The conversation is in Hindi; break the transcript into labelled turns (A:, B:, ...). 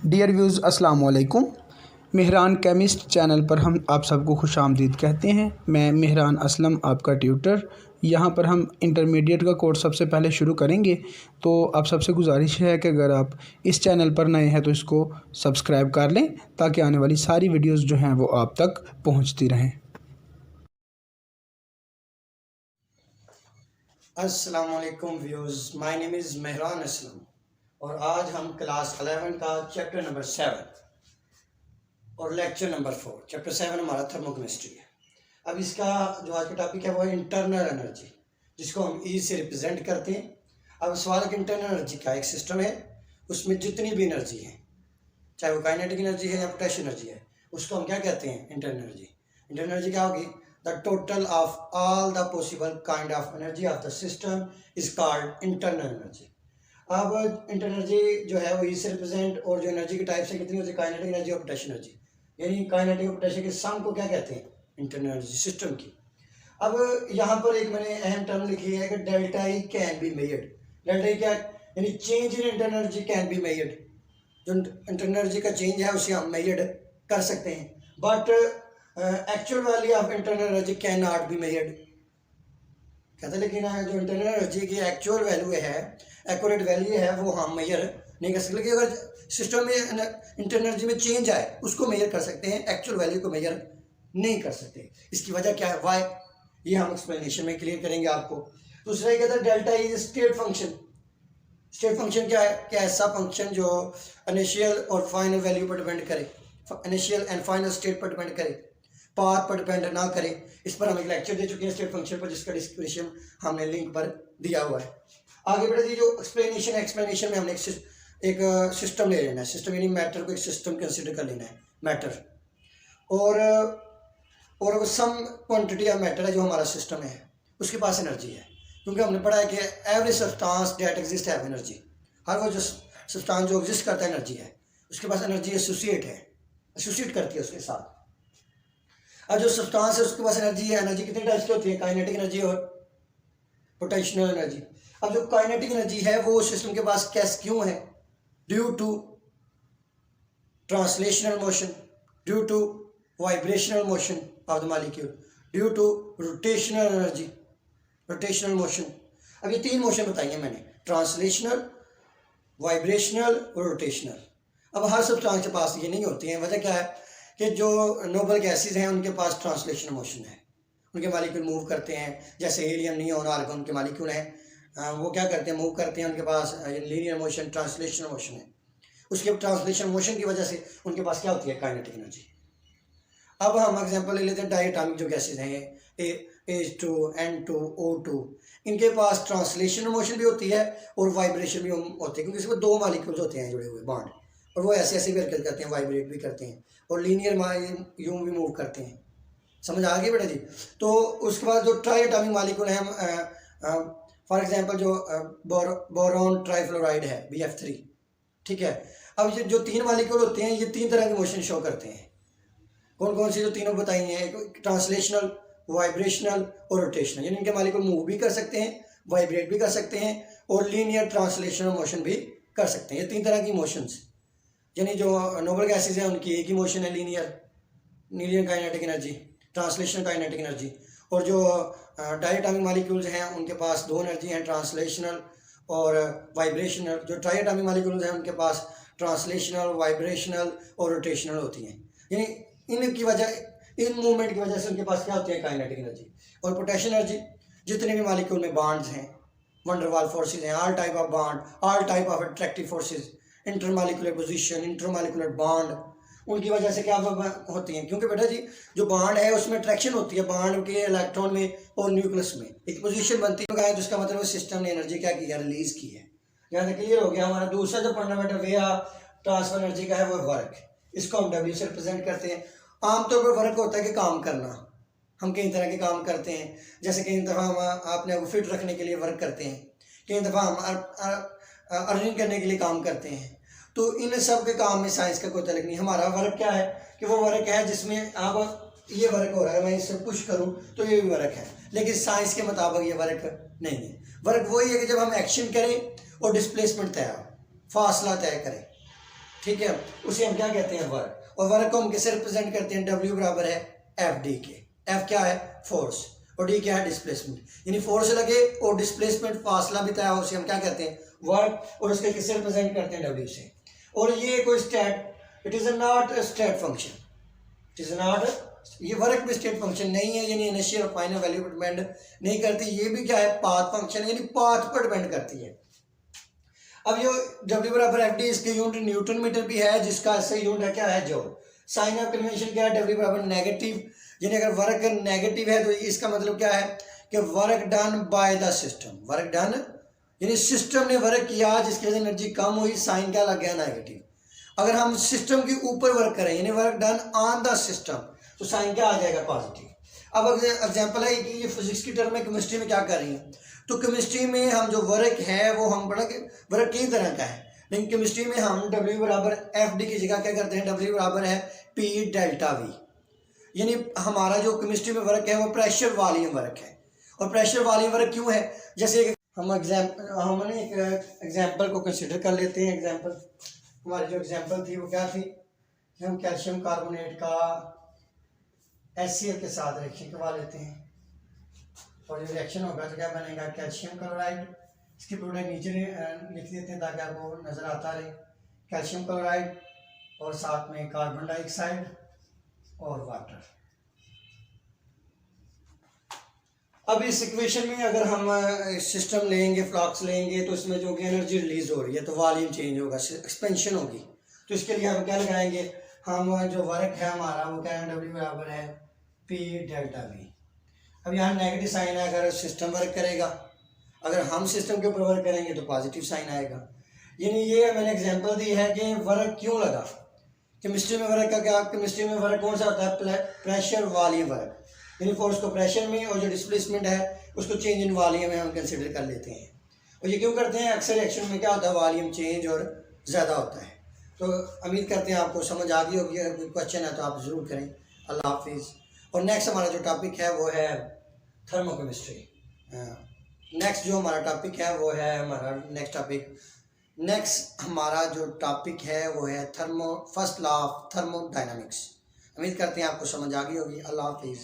A: डियर व्यूज़ अस्सलाम वालेकुम। मेहरान केमिस्ट चैनल पर हम आप सबको खुश आमदीद कहते हैं। मैं मेहरान असलम आपका ट्यूटर। यहाँ पर हम इंटरमीडिएट का कोर्स सबसे पहले शुरू करेंगे, तो आप सबसे गुजारिश है कि अगर आप इस चैनल पर नए हैं तो इसको सब्सक्राइब कर लें ताकि आने वाली सारी वीडियोस जो हैं वो आप तक पहुँचती रहें।
B: अस्सलाम वालेकुम views, my name is Mehran Aslam और आज हम क्लास 11 का चैप्टर नंबर 7 और लेक्चर नंबर 4। चैप्टर 7 हमारा थर्मोकेमिस्ट्री है। अब इसका जो आज का टॉपिक है वो है इंटरनल एनर्जी, जिसको हम ई से रिप्रेजेंट करते हैं। अब सवाल है कि इंटरनल एनर्जी का एक सिस्टम है, उसमें जितनी भी एनर्जी है, चाहे वो काइनेटिक एनर्जी है या पोटेंशियल एनर्जी है, उसको हम क्या कहते हैं? Internal energy. इंटरनल एनर्जी क्या होगी? The total of all the possible kind of energy of the system is called internal energy. अब इंटरनल एनर्जी जो है वो ई से रिप्रेजेंट, और जो एनर्जी की टाइप से कितनी होती है? काइनेटिक एनर्जी और पोटेंशियल एनर्जी, यानी काइनेटिक और पोटेंशियल के सम को क्या कहते हैं? इंटरनल एनर्जी सिस्टम की। अब यहाँ पर एक मैंने अहम टर्म लिखी है कि delta E can be measured. Delta E क्या, यानी change in internal energy can be measured. जो इंटरनल एनर्जी का चेंज है उसे हम मेजर्ड कर सकते हैं, but actual value of internal energy can not be measured. कहते लेकिन जो इंटरनल एनर्जी की एक्चुअल वैल्यू है, एक्यूरेट वैल्यू है, वो हम मेजर नहीं कर सकते। लेकिन अगर सिस्टम में इंटरनल एनर्जी में चेंज आए उसको मेजर कर सकते हैं, एक्चुअल वैल्यू को मेजर नहीं कर सकते। इसकी वजह क्या है, वाई, ये हम एक्सप्लेनेशन में क्लियर करेंगे आपको। दूसरा ये कहता है delta is state function. State function क्या है? क्या ऐसा फंक्शन जो इनिशियल और फाइनल वैल्यू पर डिपेंड करे, इनिशियल एंड फाइनल स्टेट पर डिपेंड करे, पाथ पर डिपेंड ना करे। इस पर हम एक लेक्चर दे चुके हैं स्टेट फंक्शन पर, जिसका डिस्क्रिप्शन हमने लिंक पर दिया हुआ है। आगे बढ़े जो एक्सप्लेनेशन में हमने एक सिस्टम ले लेना है। सिस्टम यानी मैटर को एक सिस्टम कंसिडर कर लेना है, मैटर, और सम क्वांटिटी ऑफ मैटर है जो हमारा सिस्टम है, उसके पास एनर्जी है। क्योंकि हमने पढ़ा है कि every substance that exist have energy. हर वो जो सब्सटेंस जो एग्जिस्ट करता है एनर्जी है, उसके पास एनर्जी एसोसिएट करती है उसके साथ। अब जो सब्सटेंस है उसके पास एनर्जी है। एनर्जी कितने टाइप्स की होती है? काइनेटिक एनर्जी और पोटेंशियल एनर्जी। अब जो काइनेटिक एनर्जी है वो सिस्टम के पास कैसे क्यों है? Due to translational motion, due to vibrational motion of the molecule, due to rotational energy, rotational motion. अब ये तीन मोशन बताई हैं मैंने, ट्रांसलेशनल, वाइब्रेशनल और रोटेशनल। अब हर सब्सटेंस के पास ये नहीं होती हैं। वजह क्या है कि जो नोबल गैसेज हैं उनके पास ट्रांसलेशनल मोशन है, उनके मालिक्यूल मूव करते हैं। जैसे हीलियम, नियोन, आर्गन के मालिक्यूल हैं, वो क्या करते हैं? मूव करते हैं। उनके पास लीनियर मोशन, ट्रांसलेशनल मोशन है। उसके ट्रांसलेशनल मोशन की वजह से उनके पास क्या होती है? Kinetic energy. अब हम एग्जांपल ले लेते हैं डायटोमिक जो गैसेज हैं, H2, N2, O2, इनके पास ट्रांसलेशनल मोशन भी होती है और वाइब्रेशन भी होती है, क्योंकि इसमें दो मालिक्यूल्स होते हैं जुड़े हुए, बॉन्ड, और वो ऐसे ऐसे भी हरकत करते हैं, वाइब्रेट भी करते हैं, और लीनियर यूं भी मूव करते हैं। समझ आ गई बेटा जी? तो उसके बाद जो ट्राई एटॉमिक मालिक्यूल हैं, फॉर एग्जांपल जो बोरॉन ट्राइफ्लोराइड है, BF3, ठीक है। अब ये जो तीन मालिक्यूल होते हैं ये तीन तरह के मोशन शो करते हैं। कौन कौन सी? जो तीनों बताई हैं, ट्रांसलेशनल, वाइब्रेशनल और रोटेशनल। यानी इनके मालिक्यूल मूव भी कर सकते हैं, वाइब्रेट भी कर सकते हैं, और लीनियर ट्रांसलेशनल मोशन भी कर सकते हैं। ये तीन तरह की मोशंस, यानी जो नोबल गैसेज हैं उनकी एक ही मोशन है, linear kinetic energy, translational kinetic energy. और जो डायटोमिक मॉलिक्यूल्स हैं उनके पास दो एनर्जी हैं, ट्रांसलेशनल और वाइब्रेशनल। जो ट्राइएटॉमिक मॉलिक्यूल्स हैं उनके पास ट्रांसलेशनल, वाइब्रेशनल और रोटेशनल होती हैं। यानी इनकी वजह, इन मूवमेंट की वजह से उनके पास क्या होती है? Kinetic energy. और पोटेंशियल एनर्जी, जितने भी मॉलिक्यूल में बॉन्ड्स हैं, वंडरवाल फोर्सेज हैं, all type of bond, all type of attractive forces, intermolecular position, intermolecular bond, उनकी वजह से क्या होती हैं? क्योंकि बेटा जी जो बॉन्ड है उसमें अट्रैक्शन होती है बॉन्ड के इलेक्ट्रॉन में और न्यूक्लियस में, एक पोजीशन बनती है, जिसका मतलब सिस्टम ने एनर्जी क्या की है? रिलीज की है। यहाँ तक क्लियर हो गया? हमारा दूसरा जो फंडामेंटल वे ट्रांसफर एनर्जी का है वो वर्क। इसको हम W से रिप्रेजेंट करते हैं। आमतौर पर वर्क होता है कि काम करना। हम कई तरह के काम करते हैं, जैसे कई दफ़ा हम अपने को फिट रखने के लिए वर्क करते हैं, कई दफ़ा हम अर्निंग करने के लिए काम करते हैं। तो इन सब के काम में साइंस का कोई तल्लुक नहीं। हमारा वर्क क्या है कि वो वर्क है जिसमें आप, ये वर्क हो रहा है, मैं इससे पुश करूं तो ये भी वर्क है, लेकिन साइंस के मुताबिक ये वर्क नहीं है। वर्क वही है कि जब हम एक्शन करें और डिस्प्लेसमेंट तय हो, फासला तय करें, ठीक है, उसे हम क्या कहते हैं, वर्क। और वर्क को हम किससे रिप्रेजेंट करते हैं, W बराबर है एफ डी के। एफ क्या है, फोर्स, और डी क्या है, डिस्प्लेसमेंट। यानी फोर्स लगे और डिस्प्लेसमेंट फासला भी तय हो, उसे हम क्या कहते हैं, वर्क, और उसके किससे रिप्रेजेंट करते हैं, W से। और ये कोई state, it is not a state function, it is not, ये वर्क भी स्टेट फंक्शन नहीं है, यानी इनिशियल और फाइनल वैल्यू पर डिपेंड नहीं करती। ये भी क्या है, पाथ फंक्शन, यानी पाथ पर डिपेंड करती है। अब ये W बराबर एफ डी, इसके यूनिट न्यूटन मीटर भी है, जिसका ऐसे यूनिट है क्या है, जूल। साइन ऑफ कन्वेंशन क्या है, W बराबर नेगेटिव, यानी अगर वर्क नेगेटिव है तो इसका मतलब क्या है कि work done by the system, work done यानी सिस्टम ने वर्क किया जिसकी वजह से एनर्जी कम हुई, साइन क्या लग गया, नेगेटिव। अगर हम सिस्टम के ऊपर वर्क करें यानी work done on the system, तो साइन क्या आ जाएगा, पॉजिटिव। अब एग्जांपल है कि ये फिजिक्स की टर्म में केमिस्ट्री में क्या कर रही है, तो केमिस्ट्री में हम जो वर्क है वो हम बड़ा वर्क कई तरह का है, लेकिन केमिस्ट्री में हम W बराबर एफ डी की जगह क्या करते हैं, W बराबर है P डेल्टा V। यानी हमारा जो केमिस्ट्री में वर्क है वो प्रेशर वॉल्यूम वर्क है। और प्रेशर वॉल्यूम वर्क क्यों है, जैसे हमने एक एग्जाम्पल को कंसिडर कर लेते हैं। एग्जाम्पल, हमारी जो एग्जाम्पल थी वो क्या थी, कि हम कैल्शियम कार्बोनेट का HCl के साथ रिएक्शन करवा लेते हैं, और जो रिएक्शन होगा तो क्या बनेगा, कैल्शियम क्लोराइड। इसकी प्रोडक्ट नीचे लिख देते हैं ताकि आपको नज़र आता रहे, कैल्शियम क्लोराइड और साथ में कार्बन डाइऑक्साइड और वाटर। अब इस इक्वेशन में अगर हम सिस्टम लेंगे, फ्लक्स लेंगे, तो इसमें जो कि एनर्जी रिलीज हो रही है तो वॉल्यूम चेंज होगा, एक्सपेंशन होगी। तो इसके लिए हम क्या लगाएंगे, हम जो वर्क है हमारा वो क्या है, W बराबर है P डेल्टा V। अब यहाँ नेगेटिव साइन है अगर सिस्टम वर्क करेगा, अगर हम सिस्टम के ऊपर वर्क करेंगे तो पॉजिटिव साइन आएगा। यानी ये मैंने एग्जांपल दी है कि वर्क क्यों लगा। केमिस्ट्री में वर्क का क्या, केमिस्ट्री में वर्क कौन सा होता है, प्रेशर वॉल्यूम वर्क, यानी फोर्स को प्रेशर में और जो डिस्प्लेसमेंट है उसको चेंज इन वॉल्यूम में हम कंसिडर कर लेते हैं। और ये क्यों करते हैं, अक्सर एक्शन में क्या होता है, वॉल्यूम चेंज और ज़्यादा होता है। तो उम्मीद करते हैं आपको समझ आ गई होगी, अगर कोई क्वेश्चन है तो आप ज़रूर करें। अल्लाह हाफिज़। और नेक्स्ट हमारा जो टॉपिक है वो है थर्मोकेमिस्ट्री। नेक्स्ट जो हमारा टॉपिक है वो है हमारा नेक्स्ट हमारा जो टॉपिक है वो है फर्स्ट लॉ ऑफ थर्मोडायनामिक्स। उम्मीद करते हैं आपको समझ आ गई होगी। अल्लाह हाफिज़।